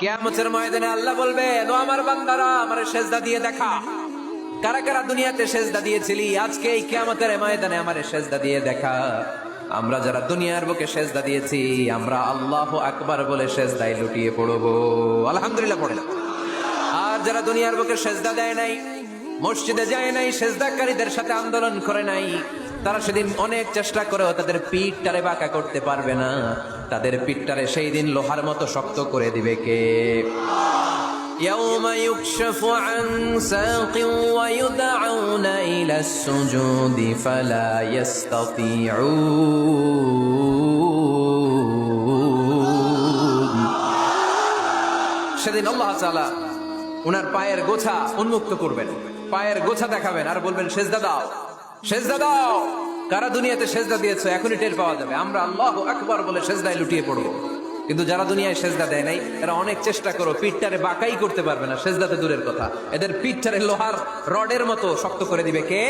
কিয়ামতের ময়দানে আল্লাহ বলবেন, ও আমার বান্দারা আমারে সেজদা দিয়ে দেখা। কারা কারা দুনিয়াতে সেজদা দিয়েছিলি, আজকে এই কিয়ামতের ময়দানে আমারে সেজদা দিয়ে দেখা। আমরা যারা দুনিয়ার বুকে সেজদা দিয়েছি, আমরা আল্লাহু আকবার বলে সেজদায় লুটিয়ে পড়বো, আলহামদুলিল্লাহ পড়ে। আর যারা দুনিয়ার বুকে সেজদা দেয় নাই, মসজিদে যায় নাই, সেজদাকারীদের সাথে আন্দোলন করে নাই, তারা সেদিন অনেক চেষ্টা করেও তাদের পিঠটারে বাঁকা করতে পারবে না। তাদের পিঠটারে সেই দিন লোহার মতো শক্ত করে দিবে কে? يوم يكشف عن ساق ويدعون إلى السجود فلا يستطيعون। সেদিন আল্লাহ তাআলা উনার পায়ের গোছা উন্মুক্ত করবেন, পায়ের গোছা দেখাবেন আর বলবেন, সেজদা দাও, সেজদা দাও। কারা দুনিয়াতে সেজদা দিয়েছে এখনই টের পাওয়া যাবে। আমরা আল্লাহু আকবার বলে সেজদায় লুটিয়ে পড়বো। কিন্তু যারা দুনিয়ায় সেজদা দেয় নাই, এরা অনেক চেষ্টা করো, পিঠটারে বাঁকাই করতে পারবে না, সেজদাতে দূরের কথা। এদের পিঠটারে লোহার রডের মতো শক্ত করে দিবে কে?